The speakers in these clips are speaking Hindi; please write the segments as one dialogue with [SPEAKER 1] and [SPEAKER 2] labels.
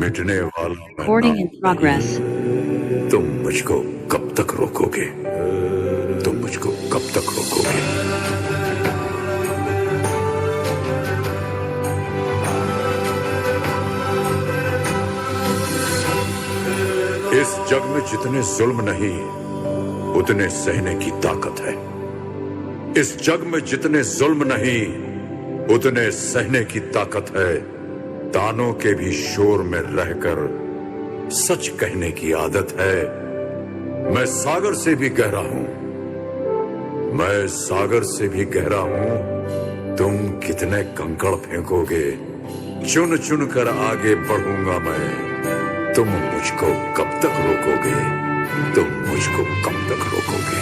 [SPEAKER 1] मिटने वाला मैं
[SPEAKER 2] Recording in
[SPEAKER 1] नाम
[SPEAKER 2] progress.
[SPEAKER 1] नहीं। तुम मुझको कब तक रोकोगे? तुम मुझको कब तक रोकोगे? इस जग में जितने जुल्म नहीं, उतने सहने की ताकत है। इस जग में जितने जुल्म नहीं, उतने सहने की ताकत है। तानों के भी शोर में रहकर सच कहने की आदत है। मैं सागर से भी गहरा हूं, मैं सागर से भी गहरा हूं। तुम कितने कंकड़ फेंकोगे, चुन चुन कर आगे बढ़ूंगा मैं। तुम मुझको कब तक रोकोगे? तुम मुझको कब तक रोकोगे?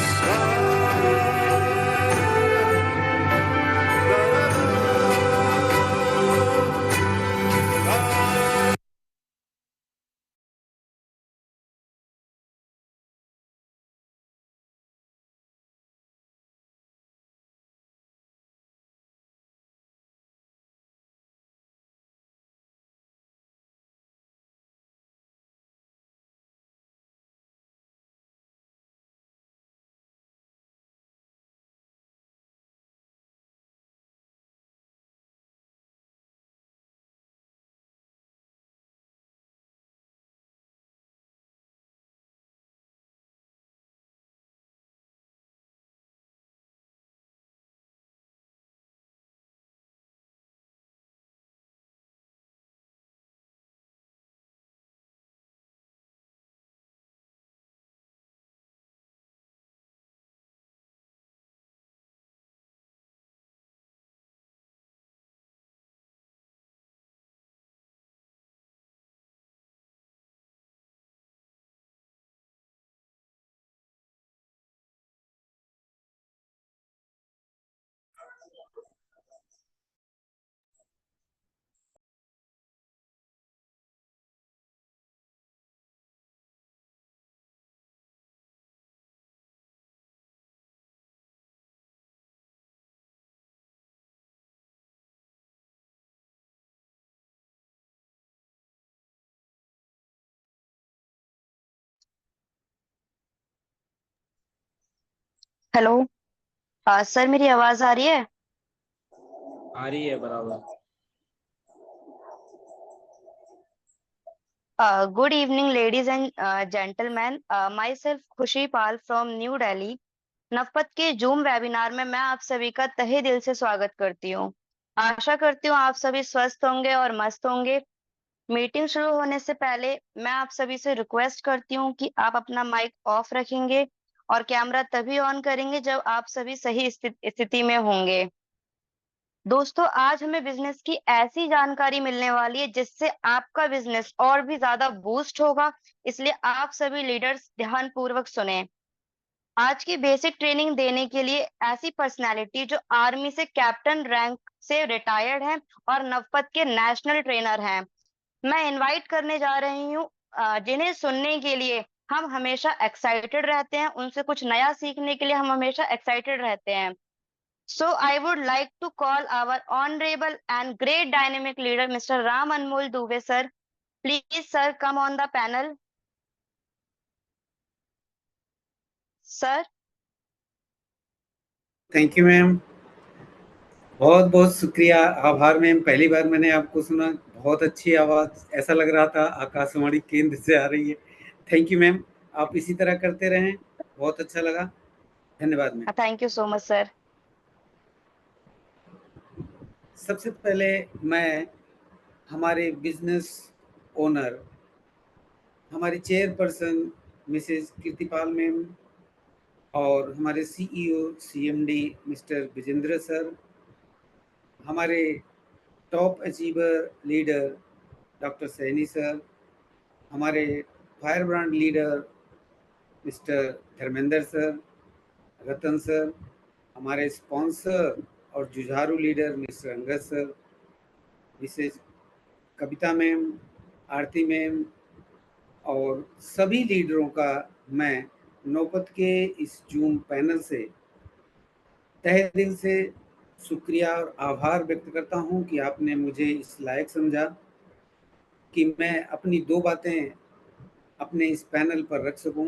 [SPEAKER 3] हेलो। सर, मेरी आवाज आ रही है?
[SPEAKER 4] आ रही है बराबर।
[SPEAKER 3] Good evening ladies and gentleman, my self खुशी पाल फ्रॉम न्यू दिल्ली। नवपत के जूम वेबिनार में मैं आप सभी का तहे दिल से स्वागत करती हूँ। आशा करती हूँ आप सभी स्वस्थ होंगे और मस्त होंगे। मीटिंग शुरू होने से पहले मैं आप सभी से रिक्वेस्ट करती हूँ कि आप अपना माइक ऑफ रखेंगे और कैमरा तभी ऑन करेंगे जब आप सभी सही स्थिति में होंगे। दोस्तों, आज हमें बिजनेस की ऐसी जानकारी मिलने वाली है जिससे आपका बिजनेस और भी ज्यादा बूस्ट होगा। इसलिए आप सभी लीडर्स ध्यानपूर्वक सुने। आज की बेसिक ट्रेनिंग देने के लिए ऐसी पर्सनालिटी जो आर्मी से कैप्टन रैंक से रिटायर्ड है और नवपत के नेशनल ट्रेनर हैं, मैं इनवाइट करने जा रही हूँ। जिन्हें सुनने के लिए हम हमेशा एक्साइटेड रहते हैं, उनसे कुछ नया सीखने के लिए हम हमेशा एक्साइटेड रहते हैं। So I would like to call our honorable and great dynamic leader, Mr. Ram Anmol Dubey, sir. Please, sir, come on the panel. Sir.
[SPEAKER 5] Thank you ma'am, बहुत बहुत शुक्रिया, आभार मैम। पहली बार मैंने आपको सुना, बहुत अच्छी आवाज़, ऐसा लग रहा था आकाशवाणी केंद्र से आ रही है। थैंक यू मैम, आप इसी तरह करते रहें, बहुत अच्छा लगा। धन्यवाद ma'am.
[SPEAKER 3] Thank you so much, sir.
[SPEAKER 5] सबसे पहले मैं हमारे बिजनेस ओनर, हमारी चेयरपर्सन मिसेज कीर्तिपाल मैम और हमारे CEO CMD Mr Vijendra sir, हमारे top achiever leader doctor Saini sir, हमारे fire brand leader Mr Dharmendra sir, Ratan sir, हमारे स्पॉन्सर और जुझारू leader Mr Angad sir, Mrs Kavita ma'am, Aarti ma'am और सभी लीडरों का मैं नौपत के इस जूम पैनल से तहे दिल से शुक्रिया और आभार व्यक्त करता हूं कि आपने मुझे इस लायक समझा। कि मैं अपनी 2 बातें अपने इस पैनल पर रख सकूं।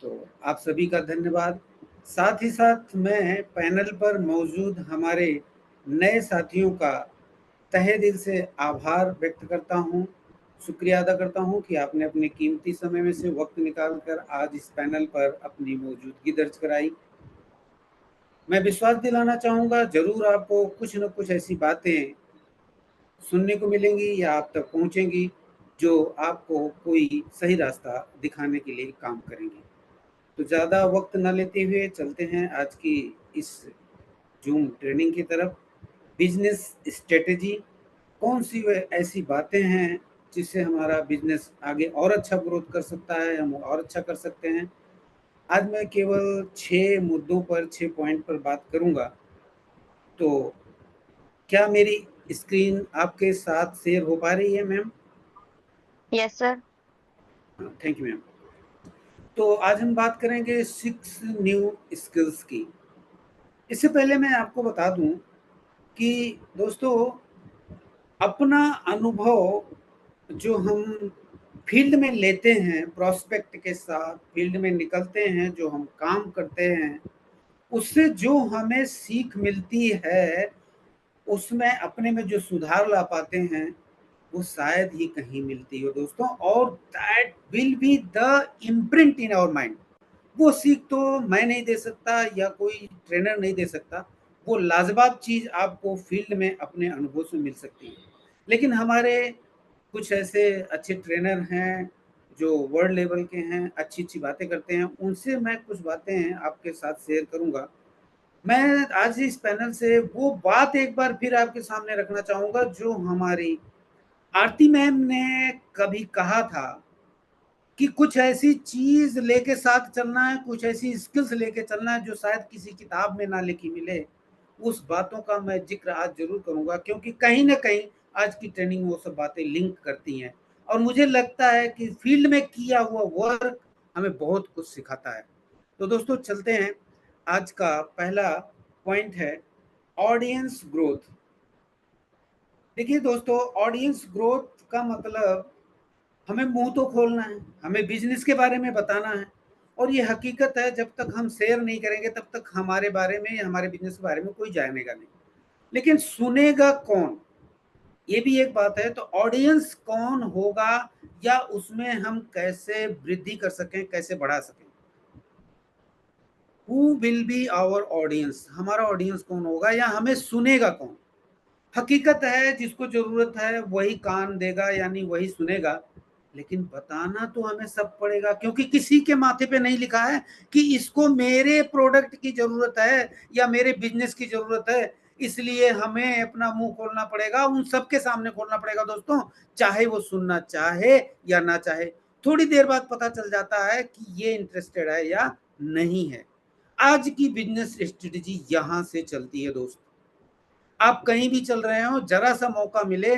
[SPEAKER 5] तो आप सभी का धन्यवाद। साथ ही साथ मैं पैनल पर मौजूद हमारे नए साथियों का तहे दिल से आभार व्यक्त करता हूं, शुक्रिया अदा करता हूं कि आपने अपने कीमती समय में से वक्त निकाल कर आज इस पैनल पर अपनी मौजूदगी दर्ज कराई। मैं विश्वास दिलाना चाहूँगा, ज़रूर आपको कुछ न कुछ ऐसी बातें सुनने को मिलेंगी या आप तक पहुँचेंगी, जो आपको कोई सही रास्ता दिखाने के लिए काम करेंगी। तो ज़्यादा वक्त ना लेते हुए चलते हैं आज की इस जूम ट्रेनिंग की तरफ। बिजनेस स्ट्रेटेजी, कौन सी वे ऐसी बातें हैं जिससे हमारा बिजनेस आगे और अच्छा ग्रोथ कर सकता है, हम और अच्छा कर सकते हैं। आज मैं केवल 6 मुद्दों पर, 6 पॉइंट पर बात करूंगा। तो क्या मेरी स्क्रीन आपके साथ शेयर हो पा रही है ma'am?
[SPEAKER 3] Yes sir.
[SPEAKER 5] Thank you ma'am. तो आज हम बात करेंगे 6 न्यू स्किल्स की। इससे पहले मैं आपको बता दूं कि दोस्तों, अपना अनुभव जो हम फील्ड में लेते हैं, प्रोस्पेक्ट के साथ फील्ड में निकलते हैं, जो हम काम करते हैं, उससे जो हमें सीख मिलती है, उसमें अपने में जो सुधार ला पाते हैं, वो शायद ही कहीं मिलती हो दोस्तों। और that will be the imprint in our mind. वो सीख तो मैं नहीं दे सकता या कोई ट्रेनर नहीं दे सकता, वो लाजवाब चीज़ आपको फील्ड में अपने अनुभव से मिल सकती है। लेकिन हमारे कुछ ऐसे अच्छे ट्रेनर हैं जो वर्ल्ड लेवल के हैं, अच्छी अच्छी बातें करते हैं, उनसे मैं कुछ बातें आपके साथ शेयर करूंगा। मैं आज इस पैनल से वो बात एक बार फिर आपके सामने रखना चाहूंगा जो हमारी आरती मैम ने कभी कहा था कि कुछ ऐसी चीज लेके साथ चलना है, कुछ ऐसी स्किल्स लेके चलना है जो शायद किसी किताब में ना लिखी मिले। उस बातों का मैं जिक्र आज जरूर करूंगा, क्योंकि कहीं ना कहीं आज की ट्रेनिंग वो सब बातें लिंक करती हैं और मुझे लगता है कि फील्ड में किया हुआ वर्क हमें बहुत कुछ सिखाता है। तो दोस्तों चलते हैं। आज का पहला पॉइंट है ऑडियंस ग्रोथ। देखिए दोस्तों, ऑडियंस ग्रोथ का मतलब हमें मुंह तो खोलना है, हमें बिजनेस के बारे में बताना है। और ये हकीकत है, जब तक हम शेयर नहीं करेंगे तब तक हमारे बारे में या हमारे बिजनेस के बारे में कोई जानेगा नहीं। लेकिन सुनेगा कौन, ये भी एक बात है। तो ऑडियंस कौन होगा या उसमें हम कैसे वृद्धि कर सकें, कैसे बढ़ा सकें। Who will be our audience, हमारा ऑडियंस कौन होगा या हमें सुनेगा कौन। हकीकत है, जिसको जरूरत है वही कान देगा, यानी वही सुनेगा। लेकिन बताना तो हमें सब पड़ेगा, क्योंकि किसी के माथे पे नहीं लिखा है कि इसको मेरे प्रोडक्ट की जरूरत है या मेरे बिजनेस की जरूरत है। इसलिए हमें अपना मुंह खोलना पड़ेगा, उन सबके सामने खोलना पड़ेगा दोस्तों, चाहे वो सुनना चाहे या ना चाहे। थोड़ी देर बाद पता चल जाता है कि ये इंटरेस्टेड है या नहीं है। आज की बिजनेस स्ट्रेटेजी यहां से चलती है दोस्त। आप कहीं भी चल रहे हो, जरा सा मौका मिले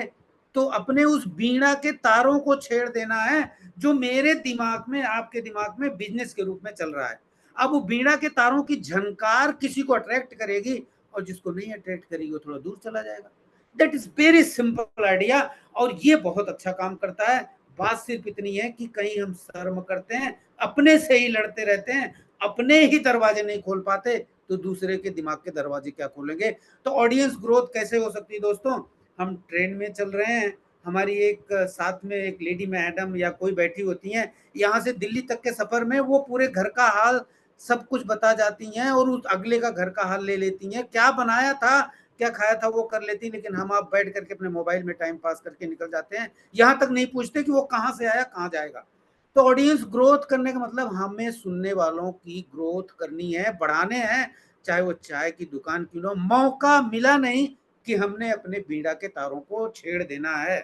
[SPEAKER 5] तो अपने उस बीणा के तारों को छेड़ देना है जो मेरे दिमाग में, आपके दिमाग में बिजनेस के रूप में चल रहा है। अब वो बीणा के तारों की झनकार किसी को अट्रैक्ट करेगी और जिसको नहीं अट्रैक्ट करेगी वो थोड़ा दूर चला जाएगा। That is very simple idea और ये बहुत अच्छा काम करता है। बात सिर्फ इतनी है कि कहीं हम शर्म करते हैं, अपने से ही लड़ते रहते हैं, अपने ही दरवाजे नहीं खोल पाते, तो दूसरे के दिमाग के दरवाजे क्या खोलेंगे। तो ऑडियंस ग्रोथ कैसे हो सकती है दोस्तों। हम ट्रेन में चल रहे हैं, हमारी एक साथ में एक लेडी मैडम या कोई बैठी होती हैं, यहाँ से दिल्ली तक के सफर में वो पूरे घर का हाल सब कुछ बता जाती हैं और उस अगले का घर का हाल ले लेती हैं, क्या बनाया था क्या खाया था वो कर लेती। लेकिन हम आप बैठ करके अपने मोबाइल में टाइम पास करके निकल जाते हैं, यहाँ तक नहीं पूछते कि वो कहाँ से आया कहाँ जाएगा। तो ऑडियंस ग्रोथ करने का मतलब हमें सुनने वालों की ग्रोथ करनी है, बढ़ाने हैं, चाहे वो चाय की दुकान क्यों ना। मौका मिला नहीं कि हमने अपने बीड़ा के तारों को छेड़ देना है।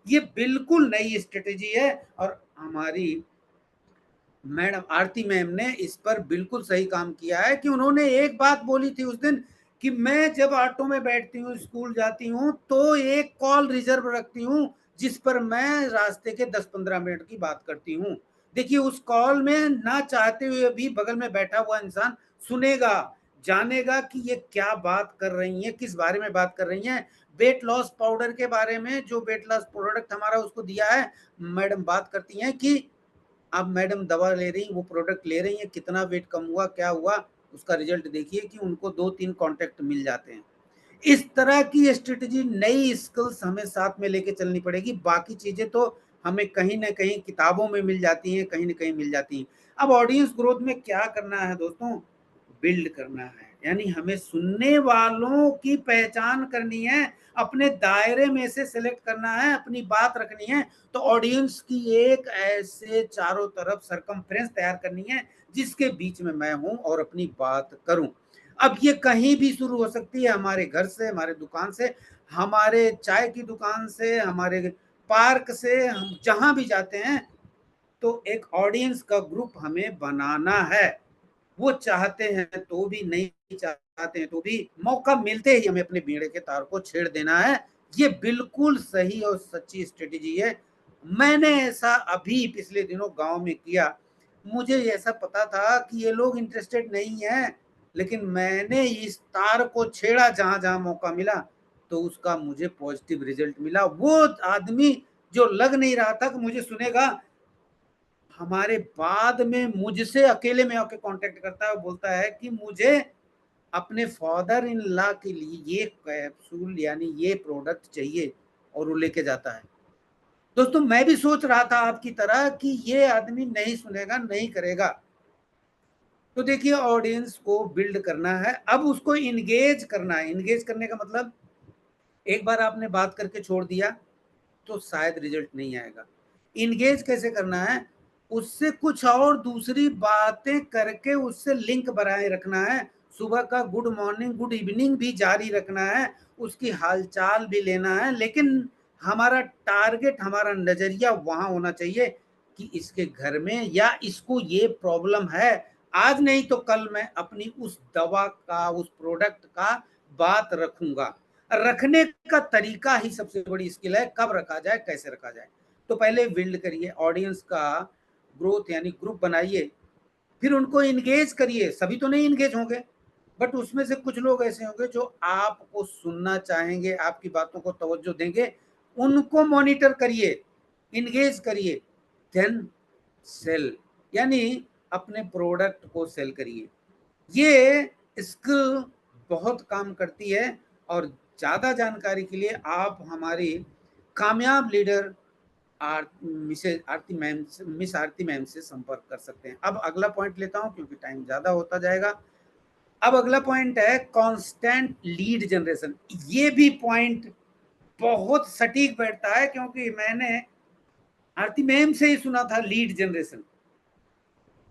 [SPEAKER 5] ये बिल्कुल नई स्ट्रेटेजी है और हमारी मैडम आरती मैम ने इस पर बिल्कुल सही काम किया है कि उन्होंने एक बात बोली थी उस दिन कि मैं जब ऑटो में बैठती हूँ, स्कूल जाती हूँ, तो एक कॉल रिजर्व रखती हूँ जिस पर मैं रास्ते के 10-15 मिनट की बात करती हूँ। देखिए, उस कॉल में ना चाहते हुए भी बगल में बैठा हुआ इंसान सुनेगा, जानेगा कि ये क्या बात कर रही हैं, किस बारे में बात कर रही हैं। वेट लॉस पाउडर के बारे में, जो वेट लॉस प्रोडक्ट हमारा उसको दिया है, मैडम बात करती हैं कि अब मैडम दवा ले रही, वो प्रोडक्ट ले रही है, कितना वेट कम हुआ, क्या हुआ, उसका रिजल्ट देखिए कि उनको 2-3 कॉन्टैक्ट मिल जाते हैं। इस तरह की स्ट्रेटजी, नई स्किल्स हमें साथ में लेके चलनी पड़ेगी। बाकी चीजें तो हमें कहीं ना कहीं किताबों में मिल जाती हैं, कहीं ना कहीं मिल जाती हैं। अब ऑडियंस ग्रोथ में क्या करना है दोस्तों? बिल्ड करना है, यानी हमें सुनने वालों की पहचान करनी है, अपने दायरे में से सिलेक्ट करना है, अपनी बात रखनी है। तो ऑडियंस की एक ऐसे चारों तरफ सरकमफ्रेंस तैयार करनी है जिसके बीच में मैं हूं और अपनी बात करूं। अब ये कहीं भी शुरू हो सकती है, हमारे घर से, हमारे दुकान से, हमारे चाय की दुकान से, हमारे पार्क से, हम जहां भी जाते हैं तो एक ऑडियंस का ग्रुप हमें बनाना है। वो चाहते हैं तो भी, नहीं चाहते हैं तो भी, मौका मिलते ही हमें अपने बीड़े के तार को छेड़ देना है। ये बिल्कुल सही और सच्ची स्ट्रेटेजी है। मैंने ऐसा अभी पिछले दिनों गांव में किया। मुझे ऐसा पता था कि ये लोग इंटरेस्टेड नहीं है, लेकिन मैंने इस तार को छेड़ा जहां जहां मौका मिला, तो उसका मुझे पॉजिटिव रिजल्ट मिला। वो आदमी जो लग नहीं रहा था कि मुझे सुनेगा, हमारे बाद में मुझसे अकेले में आके कांटेक्ट करता है और बोलता है कि मुझे अपने फादर इन लॉ के लिए ये कैप्सूल यानी ये प्रोडक्ट चाहिए, और वो लेके जाता है। दोस्तों, मैं भी सोच रहा था आपकी तरह कि ये आदमी नहीं सुनेगा, नहीं करेगा। तो देखिए, ऑडियंस को बिल्ड करना है, अब उसको इंगेज करना है। इंगेज करने का मतलब, एक बार आपने बात करके छोड़ दिया तो शायद रिजल्ट नहीं आएगा। इंगेज कैसे करना है? उससे कुछ और दूसरी बातें करके उससे लिंक बनाए रखना है। सुबह का गुड मॉर्निंग, गुड इवनिंग भी जारी रखना है, उसकी हालचाल भी लेना है, लेकिन हमारा टारगेट, हमारा नजरिया वहां होना चाहिए कि इसके घर में या इसको ये प्रॉब्लम है। आज नहीं तो कल मैं अपनी उस दवा का, उस प्रोडक्ट का बात रखूंगा। रखने का तरीका ही सबसे बड़ी स्किल है, कब रखा जाए, कैसे रखा जाए। तो पहले बिल्ड करिए ऑडियंस का ग्रोथ, यानी ग्रुप बनाइए, फिर उनको इंगेज करिए। सभी तो नहीं इंगेज होंगे, बट उसमें से कुछ लोग ऐसे होंगे जो आपको सुनना चाहेंगे, आपकी बातों को तवज्जो देंगे। उनको मॉनिटर करिए, इंगेज करिए, देन सेल, यानी अपने प्रोडक्ट को सेल करिए। ये स्किल बहुत काम करती है। और ज्यादा जानकारी के लिए आप हमारी कामयाब लीडर मिस आरती मैम से संपर्क कर सकते हैं। अब अगला पॉइंट लेता हूं क्योंकि टाइम ज्यादा होता जाएगा। अब अगला पॉइंट है कांस्टेंट लीड जनरेशन। ये भी पॉइंट बहुत सटीक बैठता है, क्योंकि मैंने आरती मैम से ही सुना था लीड जनरेशन।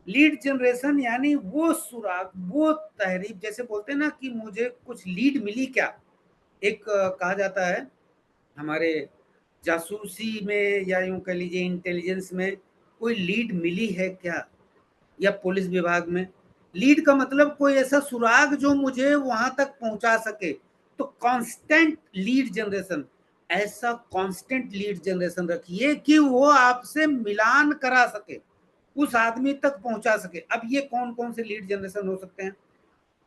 [SPEAKER 5] लीड जनरेशन यानी वो सुराग, वो तहरीर, जैसे बोलते हैं ना कि मुझे कुछ लीड मिली क्या। एक कहा जाता है हमारे जासूसी में, या यूं कह लीजिए इंटेलिजेंस में, कोई लीड मिली है क्या, या पुलिस विभाग में। लीड का मतलब कोई ऐसा सुराग जो मुझे वहां तक पहुंचा सके। तो कांस्टेंट लीड जनरेशन, ऐसा कांस्टेंट लीड जनरेशन रखिए कि वो आपसे मिलान करा सके, उस आदमी तक पहुंचा सके। अब ये कौन कौन से लीड जनरेशन हो सकते हैं?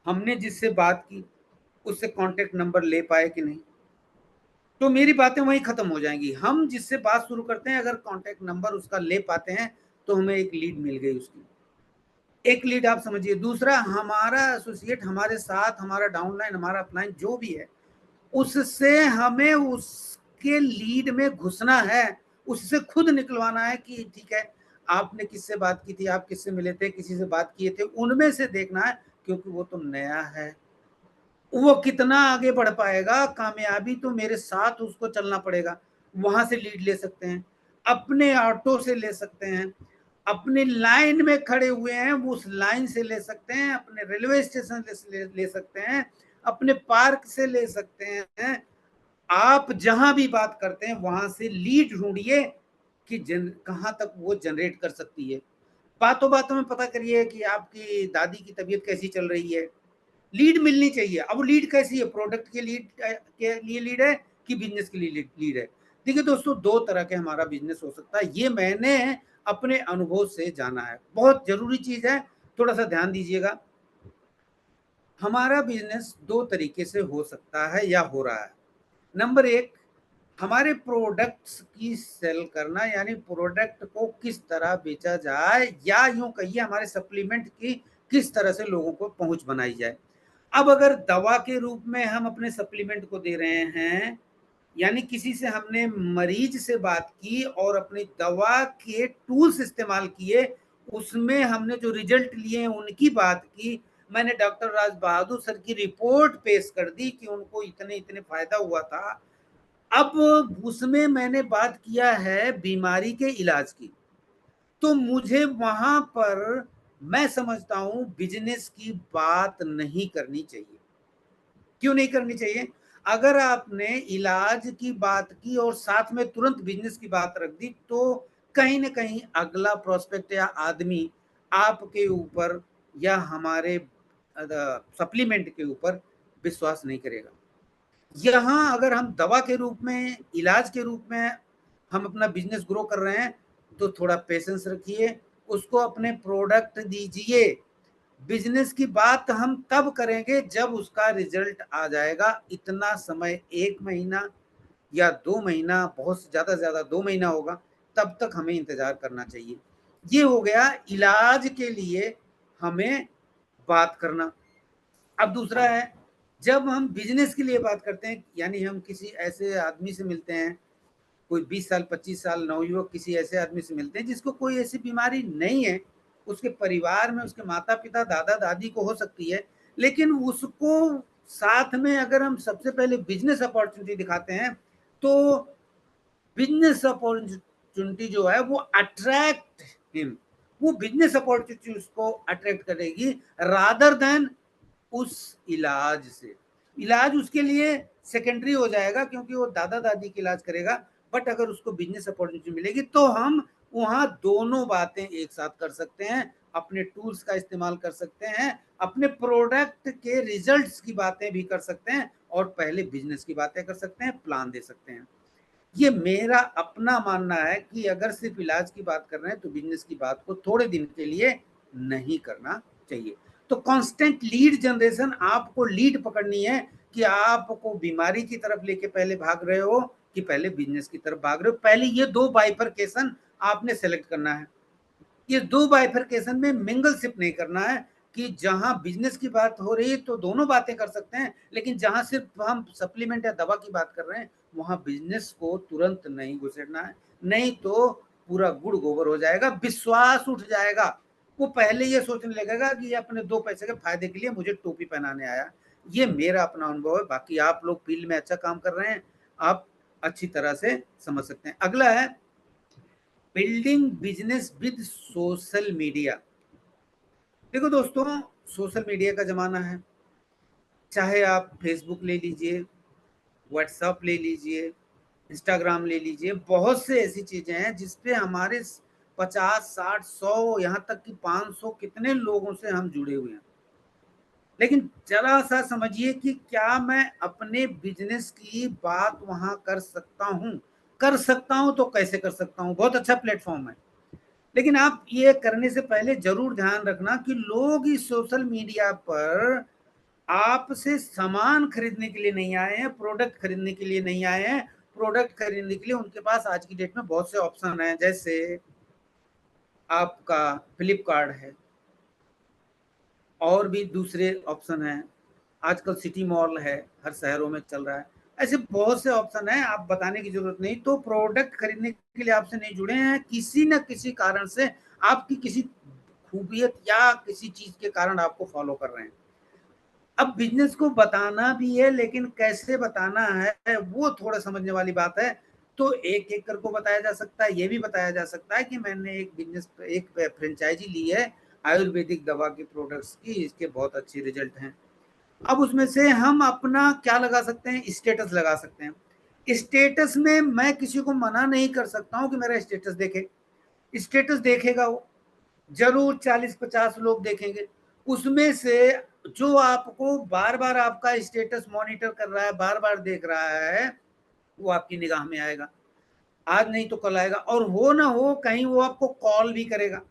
[SPEAKER 5] हमने जिससे बात की उससे कांटेक्ट नंबर ले पाए कि नहीं, तो मेरी बातें वहीं खत्म हो जाएंगी। हम जिससे बात शुरू करते हैं, अगर कांटेक्ट नंबर उसका ले पाते हैं तो हमें एक लीड मिल गई उसकी, एक लीड आप समझिए। दूसरा, हमारा एसोसिएट हमारे साथ, हमारा डाउनलाइन, हमारा अपलाइन जो भी है, उससे हमें उसके लीड में घुसना है, उससे खुद निकलवाना है कि ठीक है, आपने किससे बात की थी, आप किससे मिले थे, किसी से बात किए थे, उनमें से देखना है, क्योंकि वो तो नया है, वो कितना आगे बढ़ पाएगा, कामयाबी तो मेरे साथ उसको चलना पड़ेगा। वहां से लीड ले सकते हैं, अपने ऑटो से ले सकते हैं, अपने लाइन में खड़े हुए हैं उस लाइन से ले सकते हैं, अपने रेलवे स्टेशन से ले सकते हैं, अपने पार्क से ले सकते हैं। आप जहां भी बात करते हैं वहां से लीड ढूंढिए कि कहां तक वो जनरेट कर सकती है। बातों बातों में पता करिए कि आपकी दादी की तबीयत कैसी चल रही है, लीड मिलनी चाहिए। अब लीड कैसी है? प्रोडक्ट के लीड के लिए लीड है कि बिजनेस के लिए लीड है? देखिए दोस्तों, दो तरह के हमारा बिजनेस हो सकता है, ये मैंने अपने अनुभव से जाना है। बहुत जरूरी चीज है, थोड़ा सा ध्यान दीजिएगा। हमारा बिजनेस दो तरीके से हो सकता है या हो रहा है। नंबर एक, हमारे प्रोडक्ट्स की सेल करना, यानी प्रोडक्ट को किस तरह बेचा जाए, या यूं कहिए हमारे सप्लीमेंट की किस तरह से लोगों को पहुंच बनाई जाए। अब अगर दवा के रूप में हम अपने सप्लीमेंट को दे रहे हैं, यानी किसी से हमने मरीज से बात की और अपनी दवा के टूल्स इस्तेमाल किए, उसमें हमने जो रिजल्ट लिए हैं उनकी बात की, मैंने डॉक्टर राज बहादुर सर की रिपोर्ट पेश कर दी कि उनको इतने इतने फायदा हुआ था। अब उसमें मैंने बात किया है बीमारी के इलाज की, तो मुझे वहां पर मैं समझता हूं बिजनेस की बात नहीं करनी चाहिए। क्यों नहीं करनी चाहिए? अगर आपने इलाज की बात की और साथ में तुरंत बिजनेस की बात रख दी, तो कहीं ना कहीं अगला प्रोस्पेक्ट या आदमी आपके ऊपर या हमारे सप्लीमेंट के ऊपर विश्वास नहीं करेगा। यहाँ अगर हम दवा के रूप में, इलाज के रूप में हम अपना बिजनेस ग्रो कर रहे हैं, तो थोड़ा पेशेंस रखिए, उसको अपने प्रोडक्ट दीजिए। बिजनेस की बात हम तब करेंगे जब उसका रिजल्ट आ जाएगा। इतना समय 1 महीना या 2 महीना, बहुत ज्यादा से ज्यादा 2 महीना होगा, तब तक हमें इंतजार करना चाहिए। ये हो गया इलाज के लिए हमें बात करना। अब दूसरा है, जब हम बिजनेस के लिए बात करते हैं, यानी हम किसी ऐसे आदमी से मिलते हैं, कोई 20 साल 25 साल नवयुवक किसी ऐसे आदमी से मिलते हैं जिसको कोई ऐसी बीमारी नहीं है, उसके परिवार में उसके माता पिता दादा दादी को हो सकती है, लेकिन उसको साथ में अगर हम सबसे पहले बिजनेस अपॉर्चुनिटी दिखाते हैं, तो बिजनेस अपॉर्चुनिटी जो है वो अट्रैक्ट हिम, वो बिजनेस अपॉर्चुनिटी उसको अट्रैक्ट करेगी रादर देन उस इलाज से। इलाज उसके लिए सेकेंडरी हो जाएगा क्योंकि वो दादा दादी की इलाज करेगा, बट अगर उसको बिजनेस अपॉर्चुनिटी मिलेगी तो हम वहां दोनों बातें एक साथ कर सकते हैं, अपने टूल्स का इस्तेमाल कर सकते हैं, अपने प्रोडक्ट के रिजल्ट्स की बातें भी कर सकते हैं, और पहले बिजनेस की बातें कर सकते हैं, प्लान दे सकते हैं। ये मेरा अपना मानना है कि अगर सिर्फ इलाज की बात कर रहे हैं तो बिजनेस की बात को थोड़े दिन के लिए नहीं करना चाहिए। तो कांस्टेंट लीड जनरेशन, आपको लीड पकड़नी है कि आपको बीमारी की तरफ लेके पहले भाग रहे हो कि पहले बिजनेस की तरफ भाग रहे हो। पहले ये 2 बाइफरकेशन आपने सेलेक्ट करना है। ये 2 बाइफरकेशन में मिंगलशिप नहीं करना है कि जहां बिजनेस की बात हो रही है तो दोनों बातें कर सकते हैं, लेकिन जहां सिर्फ हम सप्लीमेंट या दवा की बात कर रहे हैं वहां बिजनेस को तुरंत नहीं घुसेड़ना है, नहीं तो पूरा गुड़ गोबर हो जाएगा, विश्वास उठ जाएगा। वो पहले ये सोचने लगेगा कि ये अपने 2 पैसे के फायदे के लिए मुझे टोपी पहनाने आया। ये मेरा अपना अनुभव है, बाकी आप लोग फील्ड में अच्छा काम कर रहे हैं, आप अच्छी तरह से समझ सकते हैं। अगला है building business with social media. देखो दोस्तों, सोशल मीडिया का जमाना है, चाहे आप फेसबुक ले लीजिए, व्हाट्सएप ले लीजिए, इंस्टाग्राम ले लीजिए, बहुत से ऐसी चीजें हैं जिसपे हमारे 50 60 100 यहाँ तक कि 500 कितने लोगों से हम जुड़े हुए हैं। लेकिन जरा सा समझिए कि क्या मैं अपने बिजनेस की बात वहां कर सकता हूं? कर सकता हूं तो कैसे कर सकता हूं? बहुत अच्छा प्लेटफॉर्म है, लेकिन आप ये करने से पहले जरूर ध्यान रखना कि लोग इस सोशल मीडिया पर आपसे सामान खरीदने के लिए नहीं आए हैं, प्रोडक्ट खरीदने के लिए नहीं आए हैं। प्रोडक्ट खरीदने के लिए उनके पास आज की डेट में बहुत से ऑप्शन हैं, जैसे आपका फ्लिपकार्ट है, और भी दूसरे ऑप्शन हैं, आजकल सिटी मॉल है, हर शहरों में चल रहा है। ऐसे बहुत से ऑप्शन हैं, आप बताने की जरूरत नहीं। तो प्रोडक्ट खरीदने के लिए आपसे नहीं जुड़े हैं, किसी न किसी कारण से आपकी किसी खूबियत या किसी चीज के कारण आपको फॉलो कर रहे हैं। अब बिजनेस को बताना भी है, लेकिन कैसे बताना है वो थोड़ा समझने वाली बात है। तो एक एक करके बताया जा सकता है, ये भी बताया जा सकता है कि मैंने एक बिजनेस, एक फ्रेंचाइजी ली है आयुर्वेदिक दवा की प्रोडक्ट्स की, इसके बहुत अच्छे रिजल्ट हैं। अब उसमें से हम अपना क्या लगा सकते हैं? स्टेटस लगा सकते हैं। स्टेटस में मैं किसी को मना नहीं कर सकता हूं कि मेरा स्टेटस देखे। स्टेटस देखेगा वो, जरूर 40-50 लोग देखेंगे, उसमें से जो आपको बार बार आपका स्टेटस मॉनिटर कर रहा है, बार बार देख रहा है, वो आपकी निगाह में आएगा, आज नहीं तो कल आएगा, और हो ना हो कहीं वो आपको कॉल भी करेगा।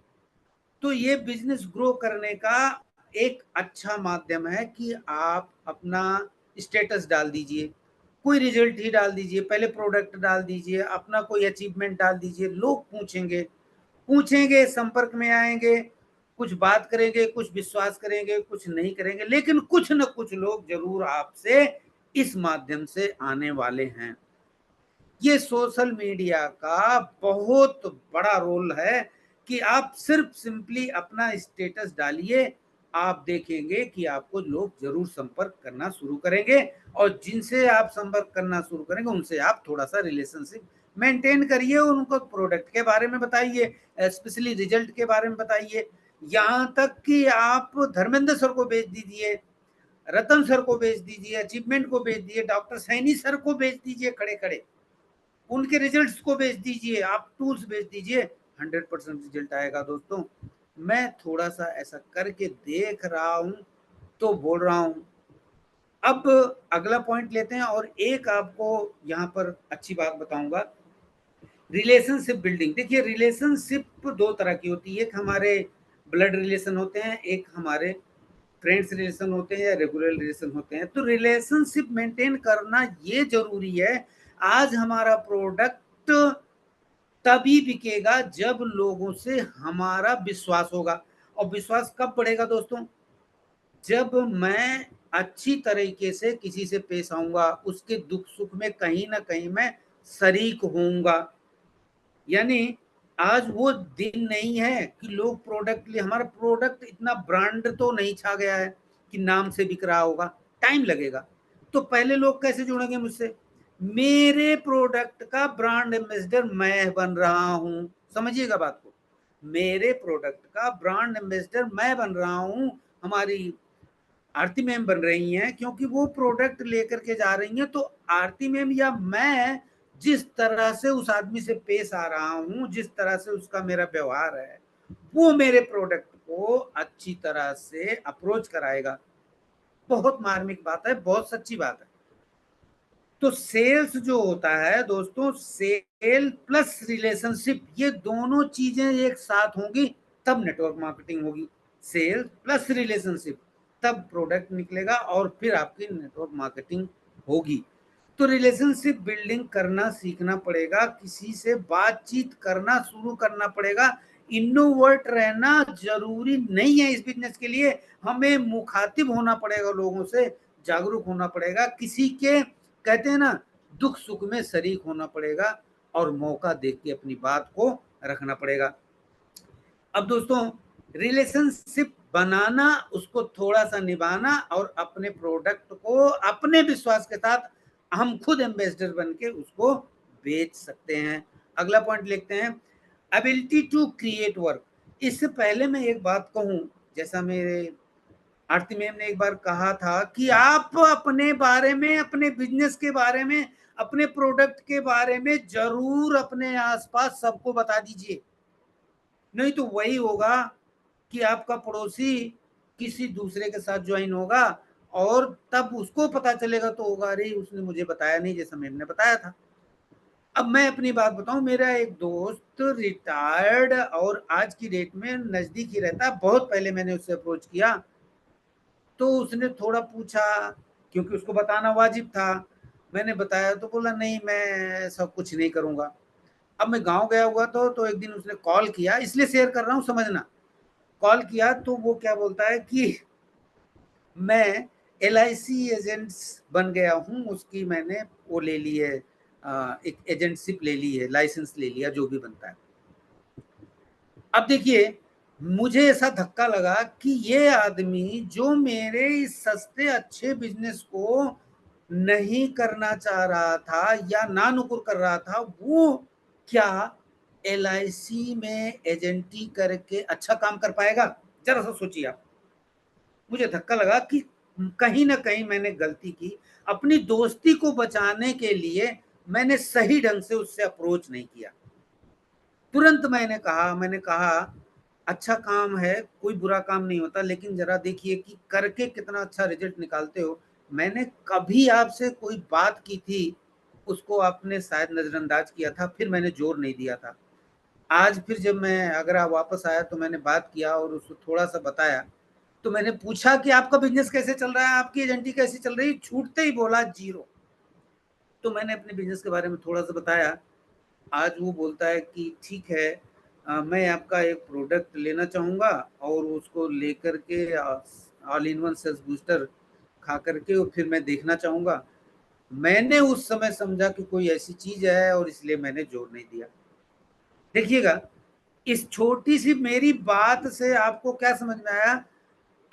[SPEAKER 5] तो ये बिजनेस ग्रो करने का एक अच्छा माध्यम है कि आप अपना स्टेटस डाल दीजिए। कोई रिजल्ट ही डाल दीजिए, पहले प्रोडक्ट डाल दीजिए, अपना कोई अचीवमेंट डाल दीजिए, लोग पूछेंगे, संपर्क में आएंगे, कुछ बात करेंगे, कुछ विश्वास करेंगे, कुछ नहीं करेंगे, लेकिन कुछ न कुछ लोग जरूर आपसे इस माध्यम से आने वाले हैं। ये सोशल मीडिया का बहुत बड़ा रोल है कि आप सिर्फ सिंपली अपना स्टेटस डालिए, आप देखेंगे कि आपको लोग जरूर संपर्क करना शुरू करेंगे, और जिनसे आप संपर्क करना शुरू करेंगे उनसे आप थोड़ा सा रिलेशनशिप मेंटेन करिए, उनको प्रोडक्ट के बारे में बताइए, स्पेशली रिजल्ट के बारे में बताइए। यहाँ तक कि आप धर्मेंद्र सर को भेज दीजिए, रतन सर को भेज दीजिए, अचीवमेंट को भेज दीजिए, डॉक्टर सैनी सर को भेज दीजिए, खड़े खड़े उनके रिजल्ट्स को भेज दीजिए, आप टूल्स भेज दीजिए, 100% रिजल्ट आएगा दोस्तों। मैं थोड़ा सा ऐसा करके देख रहा हूं तो बोल रहा हूं। अब अगला पॉइंट लेते हैं, और एक आपको यहाँ पर अच्छी बात बताऊंगा, रिलेशनशिप बिल्डिंग। देखिए, रिलेशनशिप दो तरह की होती है, एक हमारे ब्लड रिलेशन होते हैं, एक हमारे फ्रेंड्स रिलेशन होते हैं, या रेगुलर रिलेशन होते हैं। तो रिलेशनशिप मेंटेन करना ये जरूरी है। आज हमारा प्रोडक्ट तभी बिकेगा जब लोगों से हमारा विश्वास होगा, और विश्वास कब बढ़ेगा दोस्तों? जब मैं अच्छी तरीके से किसी से पेश आऊंगा, उसके दुख सुख में कहीं ना कहीं मैं शरीक होऊंगा। यानी आज वो दिन नहीं है कि लोग प्रोडक्ट लिए, हमारा प्रोडक्ट इतना ब्रांड तो नहीं छा गया है कि नाम से बिक रहा होगा, टाइम लगेगा। तो पहले लोग कैसे जुड़ेंगे मुझसे? मेरे प्रोडक्ट का ब्रांड एम्बेसडर मैं बन रहा हूं, समझिएगा बात को, मेरे प्रोडक्ट का ब्रांड एम्बेसडर मैं बन रहा हूं, हमारी आरती मैम बन रही हैं, क्योंकि वो प्रोडक्ट लेकर के जा रही हैं। तो आरती मैम या मैं जिस तरह से उस आदमी से पेश आ रहा हूं, जिस तरह से उसका मेरा व्यवहार है, वो मेरे प्रोडक्ट को अच्छी तरह से अप्रोच कराएगा। बहुत मार्मिक बात है, बहुत सच्ची बात है। तो सेल्स जो होता है दोस्तों, सेल प्लस रिलेशनशिप, ये दोनों चीजें एक साथ होंगी तब नेटवर्क मार्केटिंग होगी। सेल्स प्लस रिलेशनशिप, तब प्रोडक्ट निकलेगा और फिर आपकी नेटवर्क मार्केटिंग होगी। तो रिलेशनशिप बिल्डिंग करना सीखना पड़ेगा, किसी से बातचीत करना शुरू करना पड़ेगा। इनोवर्ट रहना जरूरी नहीं है इस बिजनेस के लिए, हमें मुखातिब होना पड़ेगा, लोगों से जागरूक होना पड़ेगा, किसी के कहते हैं ना दुख सुख में शरीक होना पड़ेगा, और मौका देख के अपनी बात को रखना पड़ेगा। अब दोस्तों, रिलेशनशिप बनाना, उसको थोड़ा सा निभाना, और अपने प्रोडक्ट को अपने विश्वास के साथ हम खुद एम्बेसडर बन के उसको बेच सकते हैं। अगला पॉइंट लिखते हैं, एबिलिटी टू क्रिएट वर्क। इससे पहले मैं एक बात कहूं, जैसा मेरे आरती मैम ने एक बार कहा था कि आप अपने बारे में, अपने बिजनेस के बारे में, अपने प्रोडक्ट के बारे में जरूर अपने आसपास सबको बता दीजिए, नहीं तो वही होगा कि आपका पड़ोसी किसी दूसरे के साथ ज्वाइन होगा, और तब उसको पता चलेगा तो होगा, अरे उसने मुझे बताया नहीं जैसा मैम ने बताया था। अब मैं अपनी बात बताऊं, मेरा एक दोस्त रिटायर्ड और आज की डेट में नजदीक ही रहता है, बहुत पहले मैंने उससे अप्रोच किया, तो उसने थोड़ा पूछा, क्योंकि उसको बताना वाजिब था, मैंने बताया तो बोला नहीं मैं सब कुछ नहीं करूंगा। अब मैं गांव गया हुआ तो एक दिन उसने कॉल किया, इसलिए शेयर कर रहा हूं समझना। कॉल किया तो वो क्या बोलता है कि मैं LIC एजेंट्स बन गया हूं, उसकी मैंने वो ले ली है, एक एजेंटशिप ले ली है, लाइसेंस ले लिया, जो भी बनता है। अब देखिए, मुझे ऐसा धक्का लगा कि ये आदमी जो मेरे इस सस्ते अच्छे बिजनेस को नहीं करना चाह रहा था या ना नुकुर कर रहा था, वो क्या LIC में एजेंटी करके अच्छा काम कर पाएगा? जरा सा सोचिए आप। मुझे धक्का लगा कि कहीं ना कहीं मैंने गलती की, अपनी दोस्ती को बचाने के लिए मैंने सही ढंग से उससे अप्रोच नहीं किया। तुरंत मैंने कहा अच्छा काम है, कोई बुरा काम नहीं होता, लेकिन जरा देखिए कि करके कितना अच्छा रिजल्ट निकालते हो। मैंने कभी आपसे कोई बात की थी, उसको आपने शायद नजरअंदाज किया था, फिर मैंने जोर नहीं दिया था। आज फिर जब मैं अगर आप वापस आया तो मैंने बात किया और उसको थोड़ा सा बताया, तो मैंने पूछा कि आपका बिजनेस कैसे चल रहा है, आपकी एजेंटी कैसी चल रही है, छूटते ही बोला जीरो। तो मैंने अपने बिजनेस के बारे में थोड़ा सा बताया। आज वो बोलता है कि ठीक है, मैं आपका एक प्रोडक्ट लेना चाहूँगा और उसको लेकर के all in one sales booster खा करके और फिर मैं देखना चाहूँगा। मैंने उस समय समझा कि कोई ऐसी चीज़ है और इसलिए मैंने जोर नहीं दिया। देखिएगा, इस छोटी सी मेरी बात से आपको क्या समझ में आया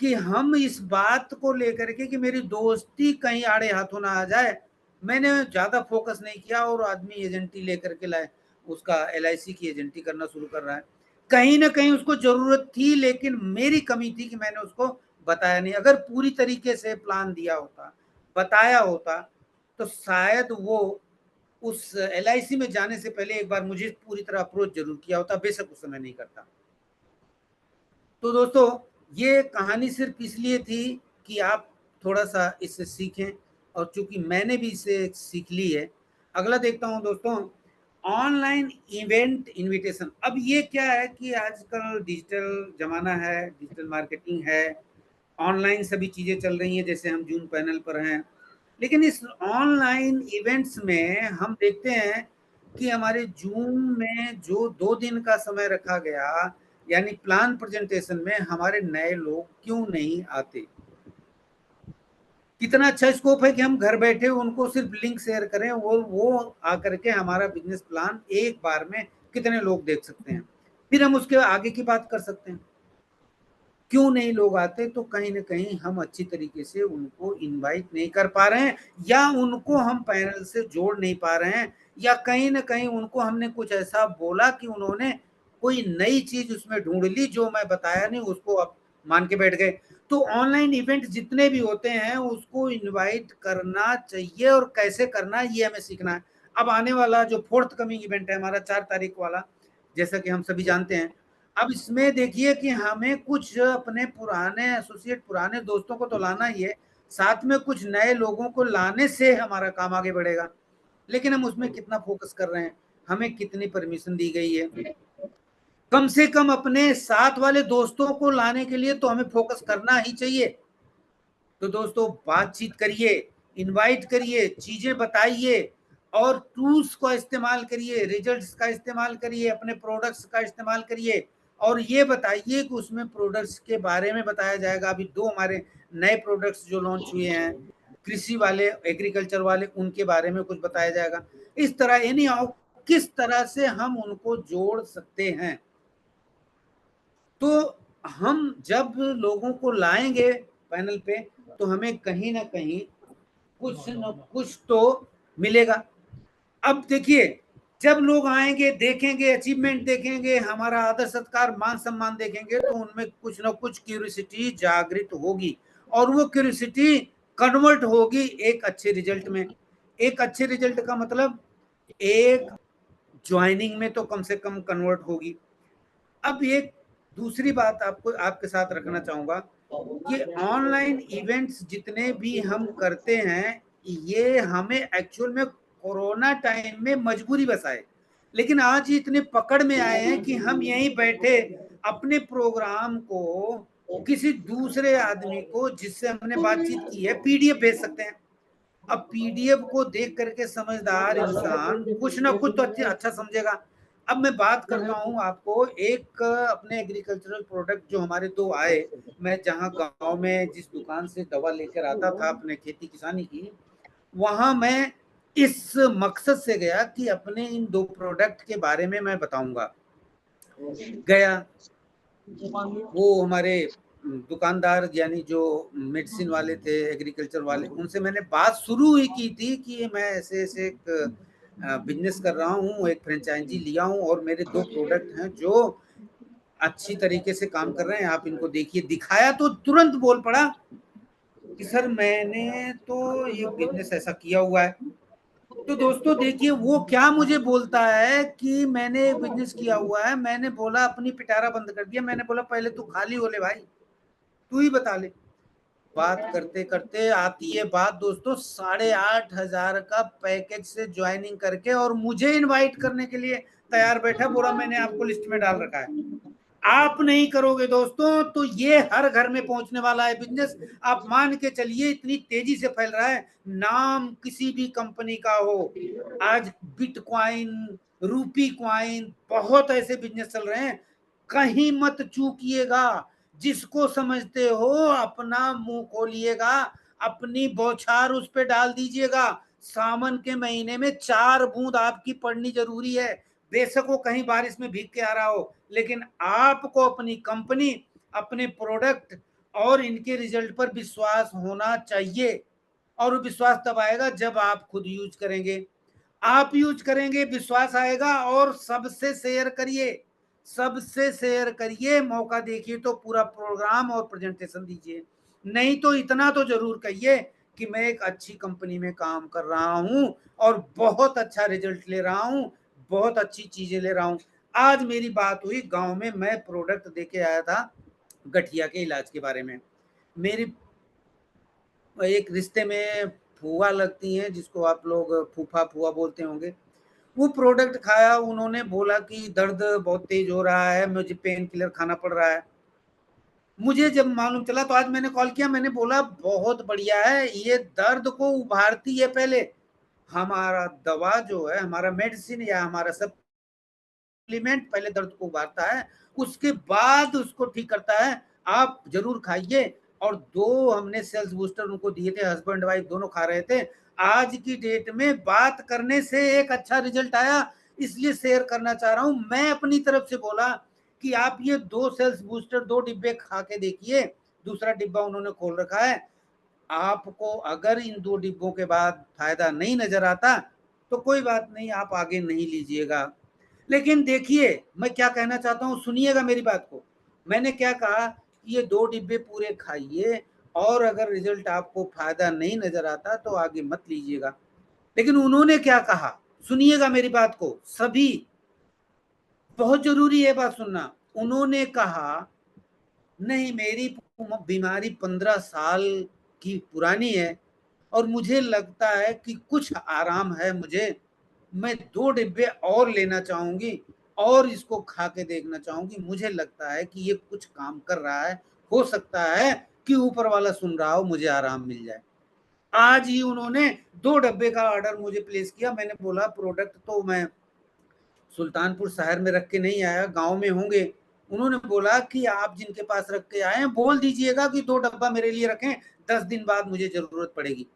[SPEAKER 5] कि हम इस बात को लेकर के कि मेरी दोस्ती कहीं आड़े हाथों ना आ जाए, मैंने ज़्यादा फोकस नहीं किया और आदमी एजेंटी लेकर के लाए, उसका LIC की एजेंटी करना शुरू कर रहा है। कहीं ना कहीं उसको जरूरत थी, लेकिन मेरी कमी थी कि मैंने उसको बताया नहीं। अगर पूरी तरीके से प्लान दिया होता, बताया होता, तो शायद वो उस LIC में जाने से पहले एक बार मुझे पूरी तरह अप्रोच जरूर किया होता, बेशक उस समय नहीं करता। तो दोस्तों, ये कहानी सिर्फ इसलिए थी कि आप थोड़ा सा इससे सीखें, और चूंकि मैंने भी इसे सीख ली है। अगला देखता हूं दोस्तों, ऑनलाइन इवेंट इनविटेशन। अब ये क्या है कि आजकल डिजिटल जमाना है, डिजिटल मार्केटिंग है, ऑनलाइन सभी चीजें चल रही हैं, जैसे हम जूम पैनल पर हैं। लेकिन इस ऑनलाइन इवेंट्स में हम देखते हैं कि हमारे जूम में जो 2 दिन का समय रखा गया, यानी प्लान प्रेजेंटेशन में, हमारे नए लोग क्यों नहीं आते? कितना अच्छा स्कोप है कि हम घर बैठे उनको सिर्फ लिंक शेयर करें, वो आकर के हमारा बिजनेस प्लान एक बार में कितने लोग देख सकते हैं, फिर हम उसके आगे की बात कर सकते हैं। क्यों नहीं लोग आते? तो कहीं ना कहीं हम अच्छी तरीके से उनको इनवाइट नहीं कर पा रहे हैं, या उनको हम पैनल से जोड़ नहीं पा रहे हैं, या कहीं ना कहीं उनको हमने कुछ ऐसा बोला कि उन्होंने कोई नई चीज उसमें ढूंढ ली जो मैं बताया नहीं, उसको अब मान के बैठ गए। तो ऑनलाइन इवेंट जितने भी होते हैं उसको इनवाइट करना चाहिए, और कैसे करना है ये हमें सीखना है। अब आने वाला जो फोर्थ कमिंग इवेंट है हमारा 4 तारीख वाला, जैसा कि हम सभी जानते हैं, अब इसमें देखिए कि हमें कुछ अपने पुराने एसोसिएट, पुराने दोस्तों को तो लाना ही है, साथ में कुछ नए लोगों को लाने से हमारा काम आगे बढ़ेगा। लेकिन हम उसमें कितना फोकस कर रहे हैं, हमें कितनी परमिशन दी गई है? कम से कम अपने साथ वाले दोस्तों को लाने के लिए तो हमें फोकस करना ही चाहिए। तो दोस्तों, बातचीत करिए, इनवाइट करिए, चीजें बताइए, और टूल्स का इस्तेमाल करिए, रिजल्ट्स का इस्तेमाल करिए, अपने प्रोडक्ट्स का इस्तेमाल करिए, और ये बताइए कि उसमें प्रोडक्ट्स के बारे में बताया जाएगा। अभी 2 हमारे नए प्रोडक्ट्स जो लॉन्च हुए हैं, कृषि वाले, एग्रीकल्चर वाले, उनके बारे में कुछ बताया जाएगा। इस तरह यानी किस तरह से हम उनको जोड़ सकते हैं। तो हम जब लोगों को लाएंगे पैनल पे, तो हमें कहीं ना कहीं कुछ न कुछ तो मिलेगा। अब देखिए, जब लोग आएंगे, देखेंगे, अचीवमेंट देखेंगे, हमारा आदर सत्कार, मान सम्मान देखेंगे, तो उनमें कुछ ना कुछ क्यूरियोसिटी जागृत होगी, और वो क्यूरियोसिटी कन्वर्ट होगी एक अच्छे रिजल्ट में। एक अच्छे रिजल्ट का मतलब एक ज्वाइनिंग में तो कम से कम कन्वर्ट होगी। अब एक दूसरी बात आपको, आपके साथ रखना चाहूंगा कि ऑनलाइन इवेंट्स जितने भी हम करते हैं, ये हमें एक्चुअल में कोरोना टाइम में मजबूरी बस आए, लेकिन आज इतने पकड़ में आए हैं कि हम यहीं बैठे अपने प्रोग्राम को किसी दूसरे आदमी को जिससे हमने बातचीत की है PDF भेज सकते हैं। अब PDF को देख करके समझदार इंसान कुछ ना कुछ तो अच्छा समझेगा। अब मैं बात करता हूँ आपको, एक अपने एग्रीकल्चरल प्रोडक्ट जो हमारे 2 आए, मैं जहाँ गांव में जिस दुकान से दवा लेकर आता था अपने खेती किसानी की, वहां मैं इस मकसद से गया कि अपने इन 2 प्रोडक्ट के बारे में मैं बताऊंगा। गया, वो हमारे दुकानदार यानी जो मेडिसिन वाले थे, एग्रीकल्चर वाले, उनसे मैंने बात शुरू ही की थी कि मैं ऐसे ऐसे एक बिजनेस कर रहा हूँ, एक फ्रेंचाइजी लिया हूँ, और मेरे 2 प्रोडक्ट हैं जो अच्छी तरीके से काम कर रहे हैं, आप इनको देखिए। दिखाया तो तुरंत बोल पड़ा कि सर मैंने तो ये बिजनेस ऐसा किया हुआ है। तो दोस्तों देखिए, वो क्या मुझे बोलता है कि मैंने बिजनेस किया हुआ है। मैंने बोला, अपनी पिटारा बंद कर दिया, मैंने बोला पहले तू खाली हो ले भाई, तू ही बता ले। बात करते करते आती है बात दोस्तों 8,500 का पैकेज से ज्वाइनिंग करके, और मुझे इनवाइट करने के लिए तैयार बैठा, बोला मैंने आपको लिस्ट में डाल रखा है। आप नहीं करोगे दोस्तों तो ये हर घर में पहुंचने वाला है बिजनेस। आप मान के चलिए इतनी तेजी से फैल रहा है, नाम किसी भी कंपनी का हो, आज बिटकॉइन, रूपी कॉइन, बहुत ऐसे बिजनेस चल रहे हैं, कहीं मत चूकिएगा। जिसको समझते हो अपना मुंह खोलिएगा, अपनी बौछार उस पे डाल दीजिएगा। सावन के महीने में 4 बूंद आपकी पड़नी जरूरी है। बेशक वो कहीं बारिश में भीग के आ रहा हो, लेकिन आपको अपनी कंपनी, अपने प्रोडक्ट और इनके रिजल्ट पर विश्वास होना चाहिए। और वो विश्वास तब आएगा जब आप खुद यूज करेंगे। आप यूज करेंगे, विश्वास आएगा। और सबसे शेयर करिए, सबसे शेयर करिए। मौका देखिए तो पूरा प्रोग्राम और प्रेजेंटेशन दीजिए। नहीं तो इतना तो जरूर कहिए कि मैं एक अच्छी कंपनी में काम कर रहा हूं और बहुत अच्छा रिजल्ट ले रहा हूं, बहुत अच्छी चीजें ले रहा हूं। आज मेरी बात हुई गांव में, मैं प्रोडक्ट देके आया था गठिया के इलाज के बारे में। मेरी एक रिश्ते में फूआ लगती हैं, जिसको आप लोग फूफा फूआ बोलते होंगे। वो प्रोडक्ट खाया, उन्होंने बोला कि दर्द बहुत तेज हो रहा है, मुझे पेन किलर खाना पड़ रहा है। मुझे जब मालूम चला तो आज मैंने कॉल किया, मैंने बोला बहुत बढ़िया है, ये दर्द को उभारती है। पहले हमारा दवा जो है, हमारा मेडिसिन या हमारा सप्लीमेंट पहले दर्द को उभारता है, उसके बाद उसको ठीक करता है। आप जरूर खाइए। और 2 हमने सेल्स बूस्टर उनको दिए थे, हस्बैंड वाइफ दोनों खा रहे थे। आज की डेट में बात करने से एक अच्छा रिजल्ट आया, इसलिए शेयर करना चाह रहा हूं। मैं अपनी तरफ से बोला कि आप ये 2 सेल्स बूस्टर 2 डिब्बे खा के देखिए। दूसरा डिब्बा उन्होंने खोल रखा है। आपको अगर इन 2 डिब्बों के बाद फायदा नहीं नजर आता तो कोई बात नहीं, आप आगे नहीं लीजिएगा। लेकिन देखिए मैं क्या कहना चाहता हूं, सुनिएगा मेरी बात को। मैंने क्या कहा, ये 2 डिब्बे पूरे खाइए और अगर रिजल्ट आपको फायदा नहीं नजर आता तो आगे मत लीजिएगा। लेकिन उन्होंने क्या कहा, सुनिएगा मेरी बात को सभी, बहुत जरूरी है बात सुनना। उन्होंने कहा नहीं, मेरी बीमारी 15 साल की पुरानी है और मुझे लगता है कि कुछ आराम है मुझे, मैं 2 डिब्बे और लेना चाहूंगी और इसको खा के देखना चाहूंगी। मुझे लगता है कि ये कुछ काम कर रहा है, हो सकता है कि ऊपर वाला सुन रहा हो, मुझे आराम मिल जाए। आज ही उन्होंने 2 डब्बे का ऑर्डर मुझे प्लेस किया। मैंने बोला प्रोडक्ट तो मैं सुल्तानपुर शहर में रख के नहीं आया, गांव में होंगे। उन्होंने बोला कि आप जिनके पास रख के आए हैं बोल दीजिएगा कि 2 डब्बा मेरे लिए रखें, 10 दिन बाद मुझे जरूरत पड़ेगी।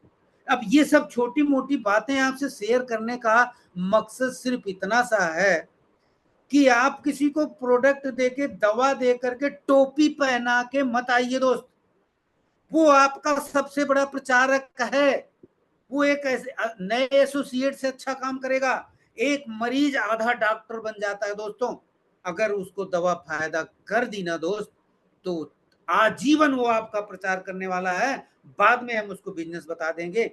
[SPEAKER 5] अब ये सब छोटी मोटी बातें आपसे शेयर करने का मकसद सिर्फ इतना सा है कि आप किसी को प्रोडक्ट देके, दवा दे करके, टोपी पहना के मत आइए दोस्त। वो आपका सबसे बड़ा प्रचारक है। वो एक ऐसे नए एसोसिएट से अच्छा काम करेगा। एक मरीज आधा डॉक्टर बन जाता है दोस्तों। अगर उसको दवा फायदा कर दी ना दोस्त, तो आजीवन वो आपका प्रचार करने वाला है। बाद में हम उसको बिजनेस बता देंगे।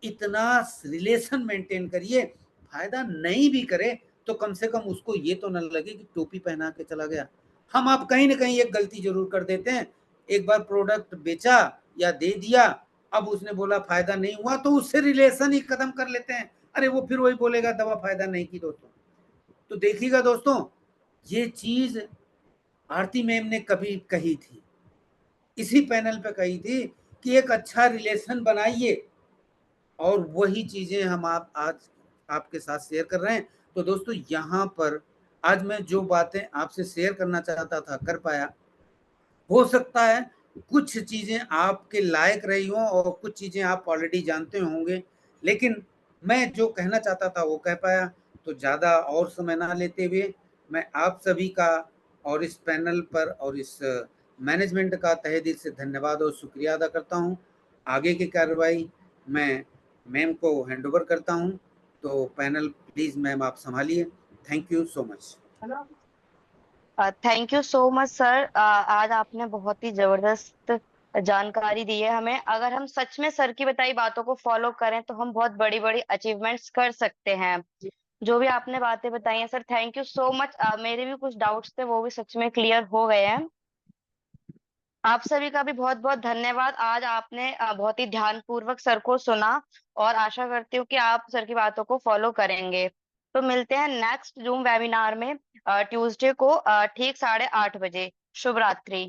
[SPEAKER 5] इतना रिलेशन मेंटेन करिए, फायदा नहीं भी करे तो कम से कम उसको ये तो न लगे कि टोपी पहना के चला गया। हम आप कहीं ना कहीं एक गलती जरूर कर देते हैं। एक बार प्रोडक्ट बेचा या दे दिया, अब उसने बोला फायदा नहीं हुआ तो उससे रिलेशन ही खत्म कर लेते हैं। अरे वो फिर वही बोलेगा दवा फायदा नहीं की दोस्तों। तो देखिएगा दोस्तों, ये चीज आरती मैम ने कभी कही थी, इसी पैनल पे कही थी कि एक अच्छा रिलेशन बनाइए, और वही चीजें हम आप आज आपके साथ शेयर कर रहे हैं। तो दोस्तों यहाँ पर आज मैं जो बातें आपसे शेयर करना चाहता था कर पाया। हो सकता है कुछ चीजें आपके लायक रही हों और कुछ चीजें आप ऑलरेडी जानते होंगे, लेकिन मैं जो कहना चाहता था वो कह पाया। तो ज्यादा और समय ना लेते हुए मैं आप सभी का और इस पैनल पर और इस मैनेजमेंट का तहे दिल से धन्यवाद और शुक्रिया अदा करता हूं। आगे की कार्रवाई मैं मैम को हैंड ओवर करता हूं। तो पैनल प्लीज मैम आप संभालिए। Thank you so much.
[SPEAKER 3] Thank you so much sir. आज आपने बहुत ही जबरदस्त जानकारी दी है हमें। अगर हम सच में सर की बताई बातों को फॉलो करें तो हम बहुत बड़ी बड़ी अचीवमेंट्स कर सकते हैं। जो भी आपने बातें बताई हैं sir, thank you so much. मेरे भी कुछ डाउट्स थे, वो भी सच में क्लियर हो गए हैं। आप सभी का भी बहुत बहुत धन्यवाद। आज आपने बहुत ही ध्यान पूर्वक सर को सुना और आशा करती हूँ कि आप सर की बातों को फॉलो करेंगे। तो मिलते हैं नेक्स्ट जूम वेबिनार में ट्यूसडे को ठीक 8:30 बजे। शुभ रात्रि।